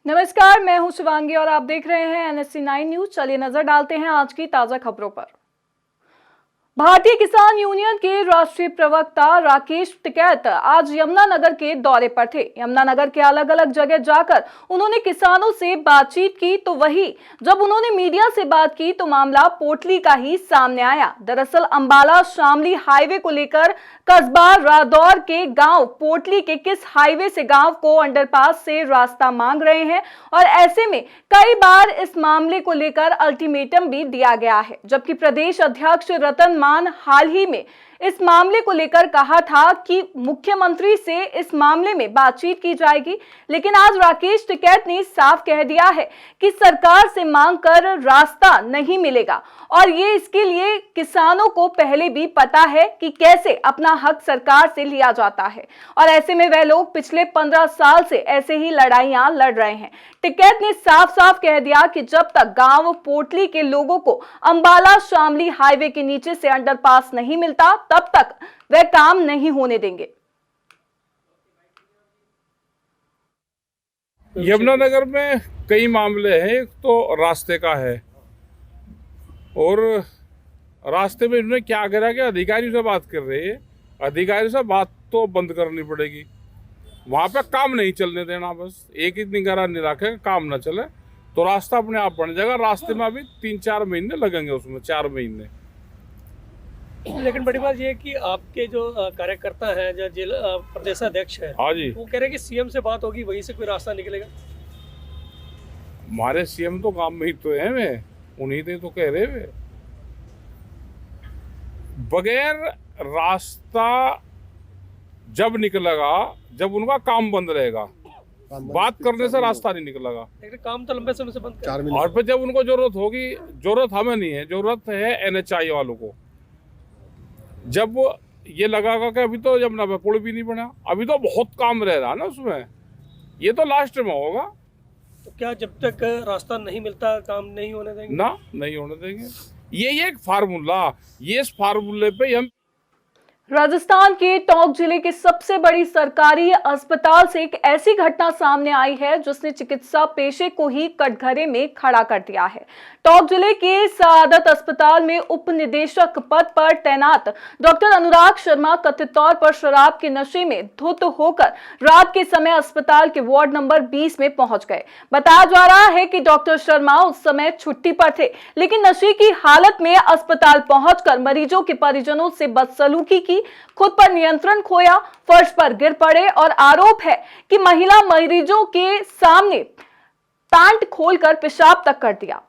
नमस्कार, मैं हूं शिवांगी और आप देख रहे हैं NSC9 न्यूज। चलिए नजर डालते हैं आज की ताजा खबरों पर। भारतीय किसान यूनियन के राष्ट्रीय प्रवक्ता राकेश टिकैत आज यमुनानगर के दौरे पर थे। यमुनानगर के अलग अलग जगह जाकर उन्होंने किसानों से बातचीत की, तो वही जब उन्होंने मीडिया से बात की तो मामला पोटली का ही सामने आया। दरअसल अंबाला शामली हाईवे को लेकर कस्बा रादौर के गांव पोटली के किस हाईवे से गांव को अंडरपास से रास्ता मांग रहे हैं और ऐसे में कई बार इस मामले को लेकर अल्टीमेटम भी दिया गया है। जबकि प्रदेश अध्यक्ष रतन मान हाल ही में इस मामले को लेकर कहा था कि मुख्यमंत्री से इस मामले में बातचीत की जाएगी, लेकिन आज राकेश टिकैत ने साफ कह दिया है कि सरकार से मांग कर रास्ता नहीं मिलेगा और ये इसके लिए किसानों को पहले भी पता है कि कैसे अपना हक सरकार से लिया जाता है और ऐसे में वह लोग पिछले 15 साल से ऐसे ही लड़ाइयां लड़ रहे हैं। टिकैत ने साफ साफ कह दिया कि जब तक गांव पोटली के लोगों को अंबाला शामली हाईवे के नीचे से अंडरपास नहीं मिलता तब तक वह काम नहीं होने देंगे। यमुनानगर में कई मामले हैं। एक तो रास्ते का है और रास्ते में इन्होंने क्या करा कि अधिकारियों से बात कर रहे हैं। अधिकारियों से बात तो बंद करनी पड़ेगी, वहां पे काम नहीं चलने देना। बस एक ही निगरानी रखे, काम ना चले तो रास्ता अपने आप बन जाएगा। रास्ते में अभी 3-4 महीने लगेंगे, उसमें 4 महीने। लेकिन बड़ी बात यह है कि आपके जो कार्यकर्ता हैं, जो जिला प्रदेशाध्यक्ष है, हाँ जी, वो कह रहे हैं कि सीएम से बात होगी, वहीं से कोई रास्ता निकलेगा। हमारे सीएम तो काम में ही तो है, वे उन्हीं ने तो कह रहे वे। बगैर रास्ता जब निकलेगा जब उनका काम बंद रहेगा, बात करने से रास्ता नहीं निकलेगा। लेकिन काम तो लंबे समय से बंद कर। और फिर जब उनको जरूरत होगी, जरूरत हमें नहीं है, जरूरत है NHI वालों को। जब वो ये लगागा कि अभी तो जमुना पे पुल भी नहीं बना, अभी तो बहुत काम रह रहा है ना उसमें, ये तो लास्ट में होगा। तो क्या जब तक रास्ता नहीं मिलता काम नहीं होने देंगे? ना, नहीं होने देंगे। ये एक फार्मूला, ये इस फार्मूले पे हम। राजस्थान के टोंक जिले के सबसे बड़ी सरकारी अस्पताल से एक ऐसी घटना सामने आई है जिसने चिकित्सा पेशे को ही कटघरे में खड़ा कर दिया है। टोंक जिले के सआदत अस्पताल में उप निदेशक पद पर तैनात डॉक्टर अनुराग शर्मा कथित तौर पर शराब के नशे में धुत होकर रात के समय अस्पताल के वार्ड नंबर 20 में पहुंच गए। बताया जा रहा है कि डॉक्टर शर्मा उस समय छुट्टी पर थे, लेकिन नशे की हालत में अस्पताल पहुंचकर मरीजों के परिजनों से बदसलूकी की, खुद पर नियंत्रण खोया, फर्श पर गिर पड़े और आरोप है कि महिला मरीजों के सामने पैंट खोलकर पेशाब तक कर दिया।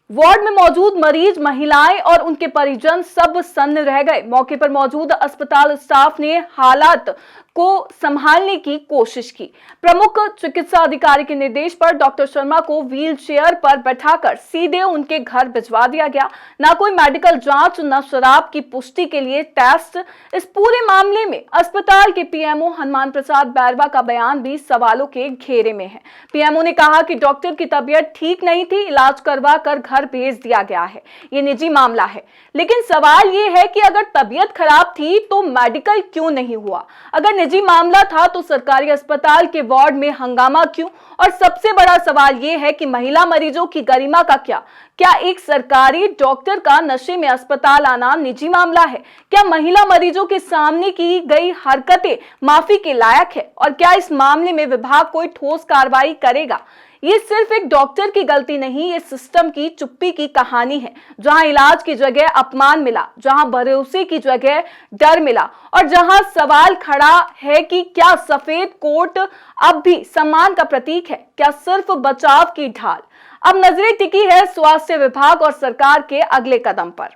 वार्ड में मौजूद मरीज, महिलाएं और उनके परिजन सब सन्न रह गए। मौके पर मौजूद अस्पताल स्टाफ ने हालात को संभालने की कोशिश की। प्रमुख चिकित्सा अधिकारी के निर्देश पर डॉक्टर शर्मा को व्हील चेयर पर बैठाकर सीधे उनके घर भिजवा दिया गया। ना कोई मेडिकल जांच, न शराब की पुष्टि के लिए टेस्ट। इस पूरे मामले में अस्पताल के पीएमओ हनुमान प्रसाद बैरवा का बयान भी सवालों के घेरे में है। पीएमओ ने कहा कि डॉक्टर की तबीयत ठीक नहीं थी, इलाज करवा कर घर भेज दिया गया है, ये निजी मामला है। लेकिन सवाल ये है कि अगर तबीयत खराब थी तो मेडिकल क्यों नहीं हुआ? अगर निजी मामला था तो सरकारी अस्पताल के वार्ड में हंगामा क्यों? और सबसे बड़ा सवाल यह है कि महिला मरीजों की गरिमा का क्या एक सरकारी डॉक्टर का नशे में अस्पताल आना निजी मामला है? क्या महिला मरीजों के सामने की गई हरकतें माफी के लायक है? और क्या इस मामले में विभाग कोई ठोस कार्रवाई करेगा? ये सिर्फ एक डॉक्टर की गलती नहीं, ये सिस्टम की चुप्पी की कहानी है, जहां इलाज की जगह अपमान मिला, जहां भरोसे की जगह डर मिला और जहां सवाल खड़ा है कि क्या सफेद कोट अब भी सम्मान का प्रतीक है? क्या सिर्फ बचाव की ढाल? अब नजरें टिकी है स्वास्थ्य विभाग और सरकार के अगले कदम पर।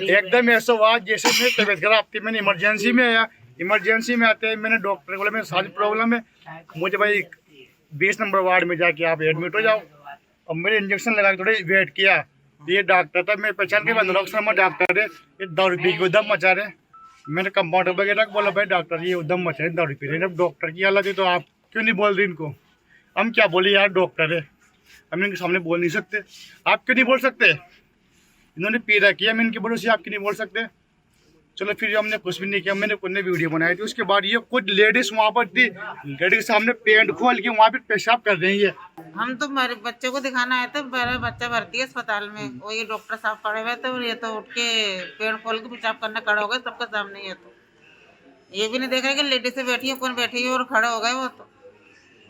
एकदम ऐसा हुआ जैसे मेरी तबीयत खराब थी, मैंने इमरजेंसी में आया। इमरजेंसी में आते हैं मैंने डॉक्टर को बोला मेरे सारी प्रॉब्लम है, मुझे भाई 20 नंबर वार्ड में जाके आप एडमिट हो जाओ। अब मेरे इंजेक्शन लगा के थोड़ी वेट किया, ये डॉक्टर था, मेरे पहचान के अनुराग शर्मा डॉक्टर है, ये दारू पी के उधम मचा रहे। मैंने कंपाउंडर वगैरह को बोला भाई डॉक्टर ये उधम मचा रहे, दारू पी रहे। अब डॉक्टर की हालत है तो आप क्यों नहीं बोल रहे इनको? हम क्या बोले यार, डॉक्टर है, हम इनके सामने बोल नहीं सकते। आप क्यों नहीं बोल सकते? इन्होंने पी रखी है, हम इनके भरोसे आपकी नहीं बोल सकते। चलो फिर हमने कुछ भी नहीं किया, मैंने खुद ने वीडियो बनाई थी। उसके बाद ये कुछ लेडीज वहाँ पर थी, लेडीज के सामने पेंट खोल के वहाँ पे पेशाब कर रही है। हम तो मेरे बच्चे को दिखाना आए थे, मेरा बच्चा भर्ती है अस्पताल में, वो ये डॉक्टर साहब खड़े हुए थे और ये तो उठ के पेड़ खोल के पेशाब करने खड़े हो गए सबके सामने। ये तो ये भी नहीं देख रहे कि लेडीज से बैठी है, कौन बैठी है, और खड़े हो गए। वो तो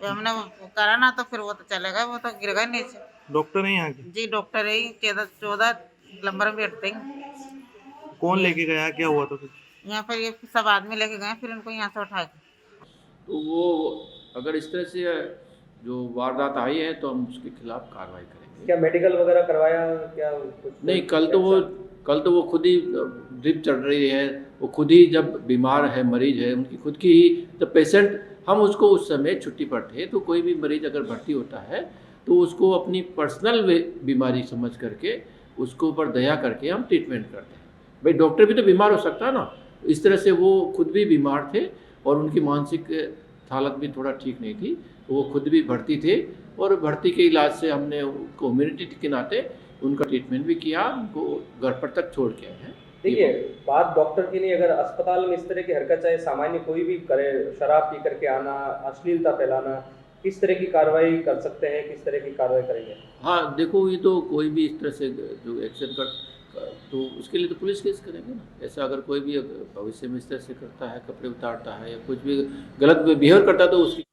हमने करा ना तो फिर वो तो चले गए, वो तो गिर गए नीचे। डॉक्टर है यहाँ के? जी डॉक्टर है, 14 नंबर में बैठते हैं। कौन लेके गया, क्या हुआ था? यहाँ पर ये सब आदमी लेके गए, फिर इनको यहाँ से उठा के। तो वो अगर इस तरह से जो वारदात आई है तो हम उसके खिलाफ कार्रवाई करेंगे। क्या मेडिकल वगैरह करवाया क्या कुछ? नहीं, कल तो वो खुद ही ड्रिप चल रही है, वो खुद ही जब बीमार है, मरीज है, उनकी खुद की ही जब पेशेंट, हम उसको उस समय छुट्टी पर थे, तो कोई भी मरीज अगर भर्ती होता है तो उसको अपनी पर्सनल बीमारी समझ करके उसको ऊपर दया करके हम ट्रीटमेंट करते हैं। भाई डॉक्टर भी तो बीमार हो सकता है ना, इस तरह से वो खुद भी बीमार थे और उनकी मानसिक हालत भी थोड़ा ठीक नहीं थी, तो वो खुद भी भर्ती थे और भर्ती के इलाज से हमने कम्युनिटी के नाते उनका ट्रीटमेंट भी किया, उनको घर पर तक छोड़ के आए हैं। देखिए, बात डॉक्टर की नहीं, अगर अस्पताल में इस तरह की हरकत चाहे सामान्य कोई भी करे, शराब पी करके आना, अश्लीलता फैलाना, किस तरह की कार्रवाई कर सकते हैं, किस तरह की कार्रवाई करेंगे? हाँ देखो, ये तो कोई भी इस तरह से जो एक्शन कर तो उसके लिए तो पुलिस केस करेंगे ना। ऐसा अगर कोई भी भविष्य में इस तरह से करता है, कपड़े उतारता है या कुछ भी गलत बिहेव करता है तो उसकी।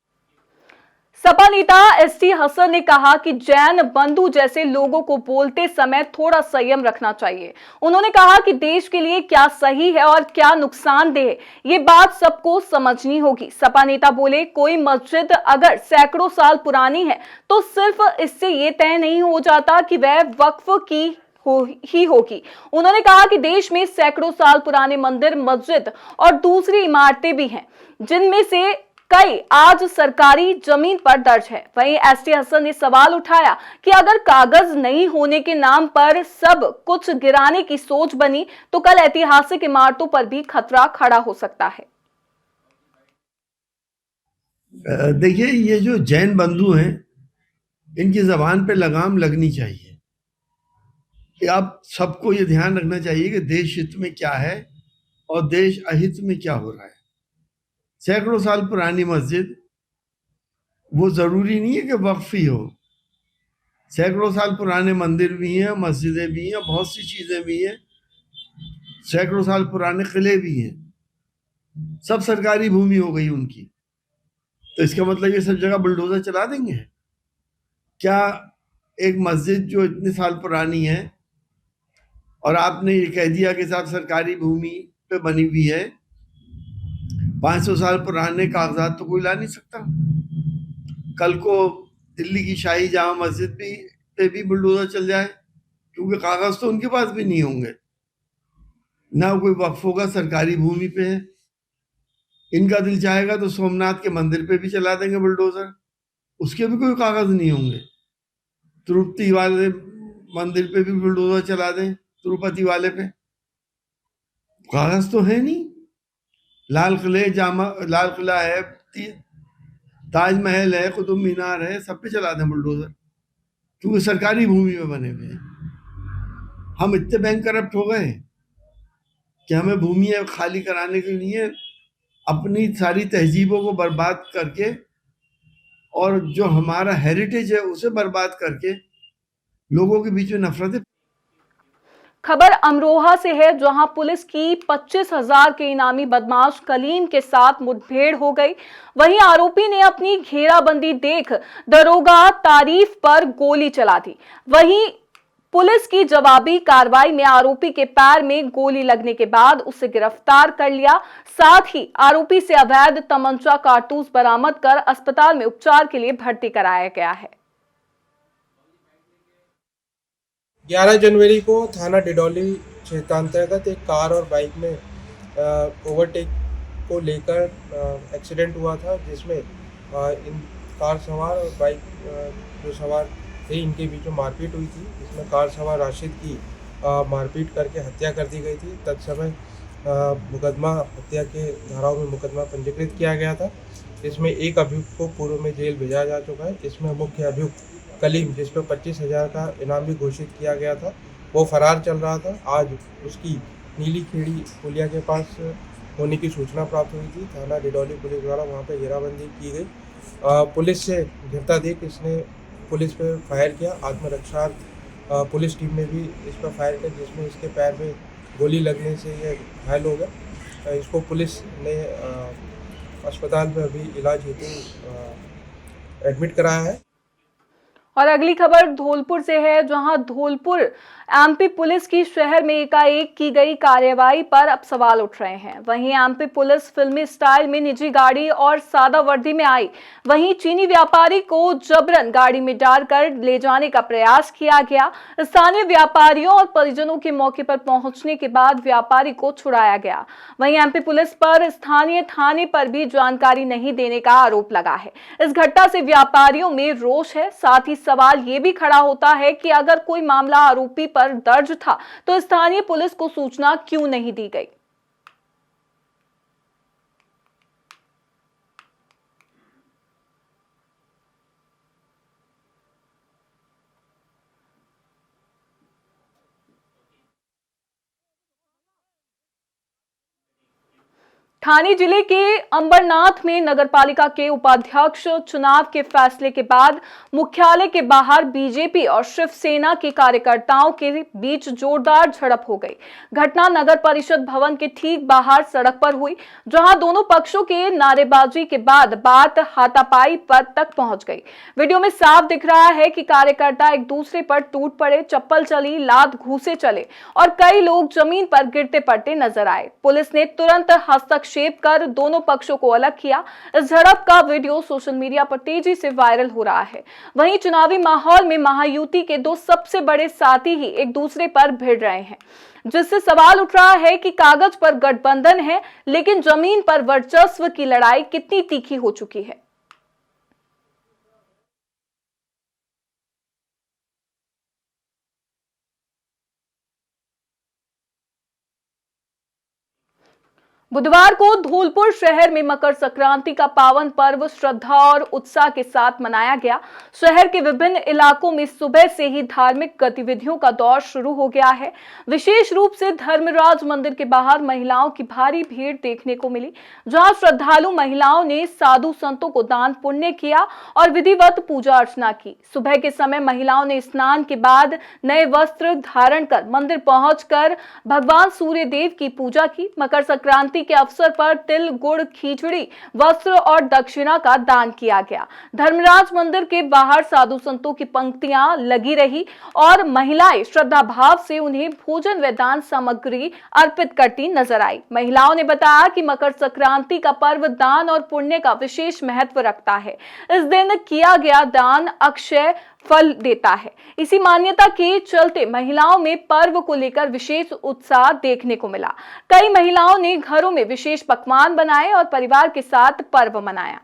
सपा नेता एसटी हसन ने कहा कि जैन बंधु जैसे लोगों को बोलते समय थोड़ा संयम रखना चाहिए। उन्होंने कहा कि देश के लिए क्या सही है और क्या नुकसानदेह है, ये बात सबको समझनी होगी। सपा नेता बोले, कोई मस्जिद अगर सैकड़ों साल पुरानी है तो सिर्फ इससे ये तय नहीं हो जाता कि वह वक्फ की ही होगी। उन्होंने कहा कि देश में सैकड़ों साल पुराने मंदिर, मस्जिद और दूसरी इमारतें भी हैं, जिनमें से कई आज सरकारी जमीन पर दर्ज है। वहीं एसटी हसन ने सवाल उठाया कि अगर कागज नहीं होने के नाम पर सब कुछ गिराने की सोच बनी तो कल ऐतिहासिक इमारतों पर भी खतरा खड़ा हो सकता है। देखिए, ये जो जैन बंधु हैं, इनकी जबान पे लगाम लगनी चाहिए कि आप सबको ये ध्यान रखना चाहिए कि देश हित में क्या है और देश अहित में क्या हो रहा है। सैकड़ों साल पुरानी मस्जिद, वो जरूरी नहीं है कि वक्फ ही हो। सैकड़ों साल पुराने मंदिर भी हैं, मस्जिदें भी हैं, बहुत सी चीजें भी हैं, सैकड़ों साल पुराने किले भी हैं, सब सरकारी भूमि हो गई उनकी। तो इसका मतलब ये सब जगह बुलडोजर चला देंगे क्या? एक मस्जिद जो इतने साल पुरानी है और आपने ये कह दिया कि साहब सरकारी भूमि पे बनी हुई है, 500 साल पुराने कागजात तो कोई ला नहीं सकता। कल को दिल्ली की शाही जामा मस्जिद पे भी बुलडोजर चल जाए, क्योंकि कागज तो उनके पास भी नहीं होंगे, ना कोई वक्फ होगा, सरकारी भूमि पे है। इनका दिल चाहेगा तो सोमनाथ के मंदिर पे भी चला देंगे बुलडोजर, उसके भी कोई कागज नहीं होंगे। तिरुपति वाले मंदिर पे भी बुलडोजर चला दें, तिरुपति वाले पे कागज तो है नहीं। लाल किला है, ताजमहल है, कुतुब मीनार है, सब पे चला दें बुलडोजर, क्योंकि सरकारी भूमि में बने हुए हैं। हम इतने बैंक करप्ट हो गए कि हमें भूमि खाली कराने के लिए अपनी सारी तहजीबों को बर्बाद करके और जो हमारा हेरिटेज है उसे बर्बाद करके लोगों के बीच में नफरतें। खबर अमरोहा से है, जहां पुलिस की 25,000 के इनामी बदमाश कलीम के साथ मुठभेड़ हो गई। वहीं आरोपी ने अपनी घेराबंदी देख दरोगा तारीफ पर गोली चला दी। वहीं पुलिस की जवाबी कार्रवाई में आरोपी के पैर में गोली लगने के बाद उसे गिरफ्तार कर लिया। साथ ही आरोपी से अवैध तमंचा कारतूस बरामद कर अस्पताल में उपचार के लिए भर्ती कराया गया है। 11 जनवरी को थाना डिडौली क्षेत्रांतर्गत एक कार और बाइक में ओवरटेक को लेकर एक्सीडेंट हुआ था, जिसमें इन कार सवार और बाइक जो सवार थे इनके बीच में मारपीट हुई थी। इसमें कार सवार राशिद की मारपीट करके हत्या कर दी गई थी। तत्समय मुकदमा हत्या के धाराओं में मुकदमा पंजीकृत किया गया था। इसमें एक अभियुक्त को पूर्व में जेल भेजा जा चुका है। इसमें मुख्य अभियुक्त कलीम, जिस पर 25,000 का इनाम भी घोषित किया गया था, वो फरार चल रहा था। आज उसकी नीली खेड़ी पुलिया के पास होने की सूचना प्राप्त हुई थी। थाना डिडौली पुलिस द्वारा वहाँ पे घेराबंदी की गई। पुलिस से घिरता देख इसने पुलिस पे फायर किया। आत्मरक्षार्थ पुलिस टीम ने भी इस पर फायर किया, जिसमें इसके पैर में गोली लगने से ये घायल हो गया। इसको पुलिस ने अस्पताल में अभी इलाज हेतु एडमिट कराया है। और अगली खबर धौलपुर से है, जहां धौलपुर एमपी पुलिस की शहर में एकाएक की गई कार्रवाई पर अब सवाल उठ रहे हैं। वहीं एमपी पुलिस फिल्मी स्टाइल में निजी गाड़ी और सादा वर्दी में आई। वहीं चीनी व्यापारी को जबरन गाड़ी में डालकर ले जाने का प्रयास किया गया। स्थानीय व्यापारियों और परिजनों के मौके पर पहुंचने के बाद व्यापारी को छुड़ाया गया। वहीं एमपी पुलिस पर स्थानीय थाने पर भी जानकारी नहीं देने का आरोप लगा है। इस घटना से व्यापारियों में रोष है। साथ ही सवाल ये भी खड़ा होता है कि अगर कोई मामला आरोपी पर दर्ज था तो स्थानीय पुलिस को सूचना क्यों नहीं दी गई। ठाणे जिले के अंबरनाथ में नगरपालिका के उपाध्यक्ष चुनाव के फैसले के बाद मुख्यालय के बाहर बीजेपी और शिवसेना के कार्यकर्ताओं के बीच जोरदार झड़प हो गई। घटना नगर परिषद भवन के ठीक बाहर सड़क पर हुई, जहां दोनों पक्षों के नारेबाजी के बाद बात हाथापाई पर तक पहुंच गई। वीडियो में साफ दिख रहा है कि कार्यकर्ता एक दूसरे पर टूट पड़े, चप्पल चली, लात घूसे चले और कई लोग जमीन पर गिरते पड़ते नजर आए। पुलिस ने तुरंत हस्तक्षेप कर दोनों पक्षों को अलग किया। इस झड़प का वीडियो सोशल मीडिया पर तेजी से वायरल हो रहा है। वहीं चुनावी माहौल में महायुति के दो सबसे बड़े साथी ही एक दूसरे पर भिड़ रहे हैं, जिससे सवाल उठ रहा है कि कागज पर गठबंधन है, लेकिन जमीन पर वर्चस्व की लड़ाई कितनी तीखी हो चुकी है। बुधवार को धौलपुर शहर में मकर संक्रांति का पावन पर्व श्रद्धा और उत्साह के साथ मनाया गया। शहर के विभिन्न इलाकों में सुबह से ही धार्मिक गतिविधियों का दौर शुरू हो गया है। विशेष रूप से धर्मराज मंदिर के बाहर महिलाओं की भारी भीड़ देखने को मिली, जहां श्रद्धालु महिलाओं ने साधु संतों को दान पुण्य किया और विधिवत पूजा अर्चना की। सुबह के समय महिलाओं ने स्नान के बाद नए वस्त्र धारण कर मंदिर पहुंचकर भगवान सूर्य देव की पूजा की। मकर संक्रांति के अवसर पर तिल, गुड़, खिचड़ी, वस्त्र और दक्षिणा का दान किया गया। धर्मराज मंदिर के बाहर साधु संतों की पंक्तियां लगी रही और महिलाएं श्रद्धा भाव से उन्हें भोजन व दान सामग्री अर्पित करती नजर आई। महिलाओं ने बताया कि मकर संक्रांति का पर्व दान और पुण्य का विशेष महत्व रखता है। इस दिन किया गया दान अक्षय फल देता है। इसी मान्यता के चलते महिलाओं में पर्व को लेकर विशेष उत्साह देखने को मिला। कई महिलाओं ने घरों में विशेष पकवान बनाए और परिवार के साथ पर्व मनाया।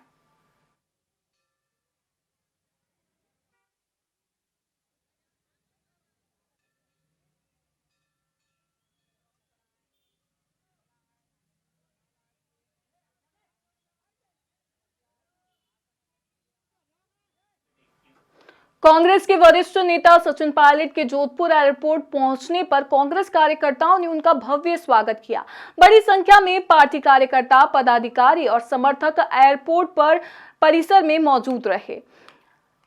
कांग्रेस के वरिष्ठ नेता सचिन पायलट के जोधपुर एयरपोर्ट पहुंचने पर कांग्रेस कार्यकर्ताओं ने उनका भव्य स्वागत किया। बड़ी संख्या में पार्टी कार्यकर्ता, पदाधिकारी और समर्थक एयरपोर्ट पर परिसर में मौजूद रहे।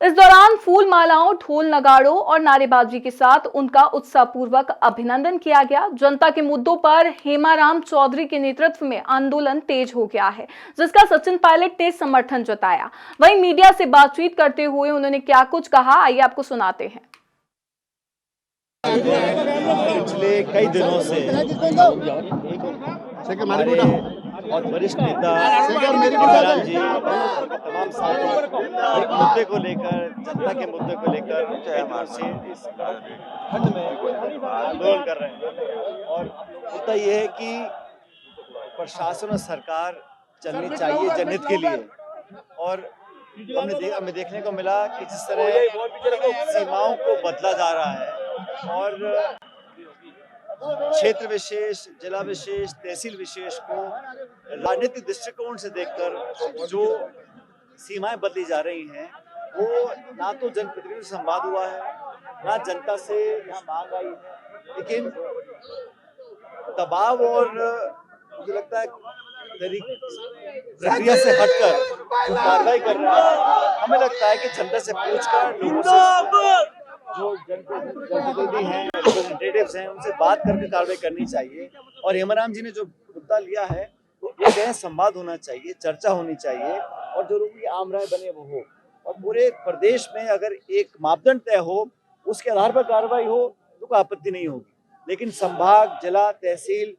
इस दौरान फूल मालाओं, ढोल नगाड़ों और नारेबाजी के साथ उनका उत्साहपूर्वक अभिनंदन किया गया। जनता के मुद्दों पर हेमाराम चौधरी के नेतृत्व में आंदोलन तेज हो गया है, जिसका सचिन पायलट ने समर्थन जताया। वहीं मीडिया से बातचीत करते हुए उन्होंने क्या कुछ कहा, आइए आपको सुनाते हैं। पिछले कई दिनों से हमारे बहुत वरिष्ठ नेता हेमाराम जी तमाम साथी एक मुद्दे को लेकर, जनता के मुद्दे को लेकर जो है हमारे से इस खंड में आंदोलन कर रहे हैं। और मुद्दा ये है कि प्रशासन और सरकार चलनी चाहिए जनहित के लिए। और हमें देखने को मिला कि जिस तरह सीमाओं को बदला जा रहा है और क्षेत्र विशेष, जिला विशेष, तहसील विशेष को राजनीतिक दृष्टिकोण से देखकर जो सीमाएं बदली जा रही हैं, वो ना तो जनप्रतिनिधियों से संवाद हुआ है, ना जनता से यहाँ मांग आई है। लेकिन दबाव और मुझे लगता है प्रक्रिया से हटकर जो कार्रवाई कर रहा है, हमें लगता है कि जनता से पूछकर लोगों से, जो जनप्रतिनिधि हैं, रिप्रेजेंटेटिव्स हैं, उनसे बात करके कार्रवाई करनी चाहिए। और हेमराम जी ने जो मुद्दा लिया है तो एक है संवाद होना चाहिए, चर्चा होनी चाहिए और जो लोगों की आम राय बने वो हो। और पूरे प्रदेश में अगर एक मापदंड तय हो, उसके आधार पर कार्रवाई हो तो कोई आपत्ति नहीं होगी। लेकिन संभाग, जिला, तहसील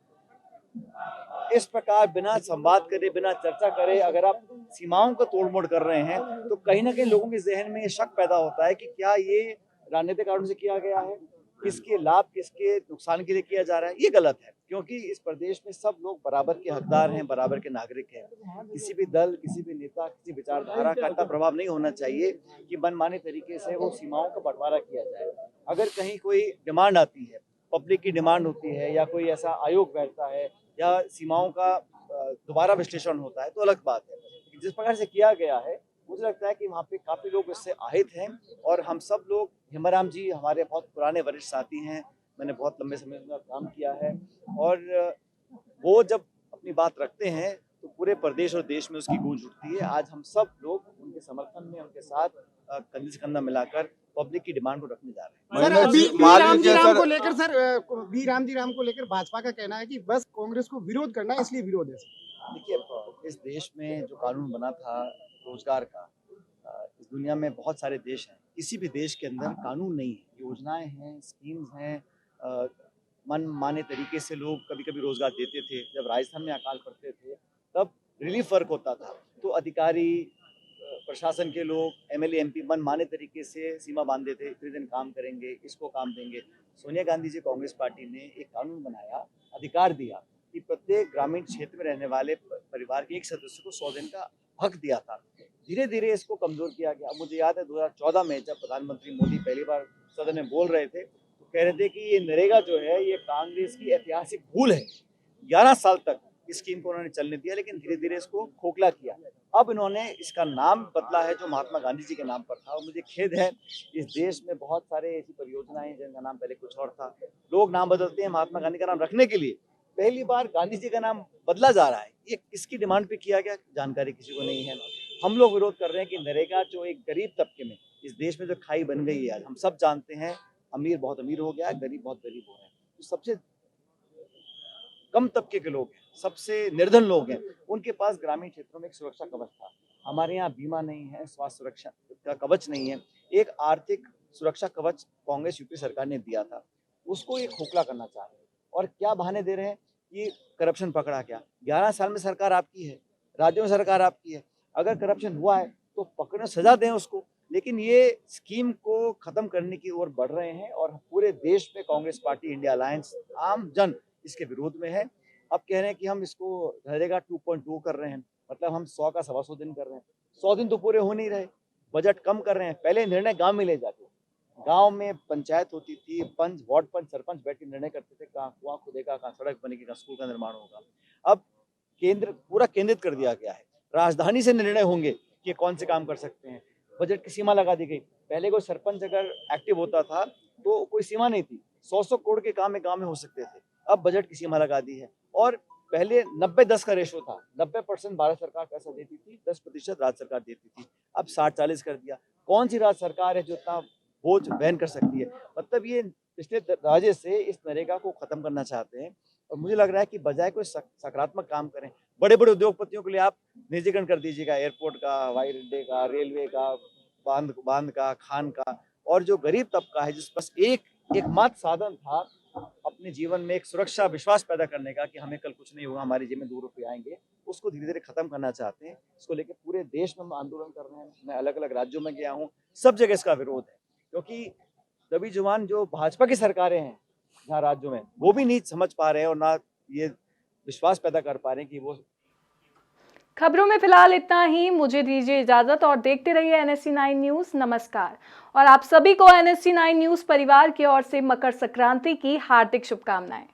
इस प्रकार बिना संवाद करे, बिना चर्चा करे अगर आप सीमाओं का तोड़ मोड़ कर रहे हैं तो कहीं ना कहीं लोगों के जहन में ये शक पैदा होता है कि क्या ये राजनीतिक कारणों से किया गया है, किसके लाभ, किसके नुकसान के लिए किया जा रहा है। ये गलत है, क्योंकि इस प्रदेश में सब लोग बराबर के हकदार हैं, बराबर के नागरिक हैं। किसी भी दल, किसी भी नेता, किसी विचारधारा का इतना प्रभाव नहीं होना चाहिए कि मनमाने तरीके से वो सीमाओं का बंटवारा किया जाए। अगर कहीं कोई डिमांड आती है, पब्लिक की डिमांड होती है या कोई ऐसा आयोग बैठता है या सीमाओं का दोबारा विश्लेषण होता है तो अलग बात है। जिस प्रकार से किया गया है मुझे लगता है कि वहाँ पे काफ़ी लोग इससे আহিत हैं और हम सब लोग, हेमराम जी हमारे बहुत पुराने वरिष्ठ साथी हैं, मैंने बहुत लंबे समय में काम किया है और वो जब अपनी बात रखते हैं तो पूरे प्रदेश और देश में उसकी गूंज उठती है। आज हम सब लोग उनके समर्थन में, उनके साथ कंधे से कंधा मिलाकर पब्लिक की डिमांड को रखने जा रहे हैं। सर, बी राम जी राम को लेकर भाजपा का कहना है कि बस कांग्रेस को विरोध करना है, इसलिए विरोध है। देखिए, इस देश में जो कानून बना था रोजगार का, इस दुनिया में बहुत सारे देश हैं, किसी भी देश के अंदर कानून नहीं है, योजनाएं हैं, स्कीम्स हैं, मन माने तरीके से लोग कभी कभी रोजगार देते थे। जब राजस्थान में अकाल पड़ते थे तब रिलीफ वर्क होता था तो अधिकारी, प्रशासन के लोग, एमएलए एमपी मन माने तरीके से सीमा बांधते थे, इतने दिन काम करेंगे, इसको काम देंगे। सोनिया गांधी जी कांग्रेस पार्टी ने एक कानून बनाया, अधिकार दिया कि प्रत्येक ग्रामीण क्षेत्र में रहने वाले परिवार के एक सदस्य को 100 दिन का हक दिया था। धीरे धीरे इसको कमजोर किया गया। मुझे याद है 2014 में जब प्रधानमंत्री मोदी पहली बार सदन में बोल रहे थे तो कह रहे थे कि ये नरेगा जो है ये कांग्रेस की ऐतिहासिक भूल है। 11 साल तक इस स्कीम को उन्होंने चलने दिया, लेकिन धीरे धीरे इसको खोखला किया। अब इन्होंने इसका नाम बदला है जो महात्मा गांधी जी के नाम पर था। और मुझे खेद है, इस देश में बहुत सारे ऐसी परियोजनाएं हैं जिनका नाम पहले कुछ और था। लोग नाम बदलते हैं महात्मा गांधी का नाम रखने के लिए, पहली बार गांधी जी का नाम बदला जा रहा है। ये किसकी डिमांड पे किया गया, जानकारी किसी को नहीं है। हम लोग विरोध कर रहे हैं कि नरेगा जो एक गरीब तबके में इस देश में जो खाई बन गई है, आज हम सब जानते हैं, अमीर बहुत अमीर हो गया है, गरीब बहुत गरीब हो रहे हैं। तो सबसे कम तबके के लोग हैं, सबसे निर्धन लोग हैं, उनके पास ग्रामीण क्षेत्रों में एक सुरक्षा कवच था। हमारे यहाँ बीमा नहीं है, स्वास्थ्य सुरक्षा का कवच नहीं है। एक आर्थिक सुरक्षा कवच कांग्रेस यूपी सरकार ने दिया था, उसको ये खोखला करना चाह रहे हैं। और क्या बहाने दे रहे हैं कि करप्शन पकड़ा क्या। 11 साल में सरकार आपकी है, राज्यों में सरकार आपकी है, अगर करप्शन हुआ है तो पकड़ने सजा दें उसको। लेकिन ये स्कीम को खत्म करने की ओर बढ़ रहे हैं और पूरे देश में कांग्रेस पार्टी, इंडिया अलायंस, आम जन इसके विरोध में है। अब कह रहे हैं कि हम इसको नरेगा 2.2 कर रहे हैं, मतलब हम 100 का 125 दिन कर रहे हैं। 100 दिन तो पूरे हो नहीं रहे, बजट कम कर रहे हैं। पहले निर्णय गांव में ले जाते, गांव में पंचायत होती थी, पंच, वार्ड पंच, सरपंच बैठ के निर्णय करते थे, कहाँ कुआं खुदेगा, कहाँ सड़क बनेगी, कहाँ स्कूल का निर्माण होगा। अब केंद्र पूरा केंद्रित कर दिया गया है, राजधानी से निर्णय होंगे कि कौन से काम कर सकते हैं। बजट की सीमा लगा दी गई। पहले कोई सरपंच अगर एक्टिव होता था तो कोई सीमा नहीं थी, 100 करोड़ के काम में गाँव में हो सकते थे। अब बजट की सीमा लगा दी है। और पहले 90-10 का रेशो था, 90% भारत सरकार पैसा देती थी, 10% राज्य सरकार देती थी। अब 60-40 कर दिया। कौन सी राज्य सरकार है जो इतना बोझ वहन कर सकती है। मतलब ये पिछले राजे से इस नरेगा को खत्म करना चाहते हैं। और मुझे लग रहा है कि बजाय कोई सकारात्मक काम करें, बड़े बड़े उद्योगपतियों के लिए आप निजीकरण कर दीजिएगा, एयरपोर्ट का, हवाई अड्डे का, रेलवे का, बांध का, खान का। और जो गरीब तबका है जिस पास एकमात्र साधन था अपने जीवन में एक सुरक्षा, विश्वास पैदा करने का कि हमें कल कुछ नहीं होगा, हमारी जेब में 2 रुपये आएंगे, उसको धीरे धीरे खत्म करना चाहते हैं। इसको लेकर पूरे देश में हम आंदोलन कर रहे हैं। मैं अलग अलग राज्यों में गया हूँ, सब जगह इसका विरोध है। क्योंकि दबी जुबान जो भाजपा की सरकारें हैं जहाँ राज्यों में, वो भी नहीं समझ पा रहे हैं और ना ये विश्वास पैदा कर पा रहे हैं कि वो। खबरों में फिलहाल इतना ही। मुझे दीजिए इजाजत और देखते रहिए NSC9 न्यूज़। नमस्कार। और आप सभी को NSC9 न्यूज़ परिवार की ओर से मकर संक्रांति की हार्दिक शुभकामनाएं।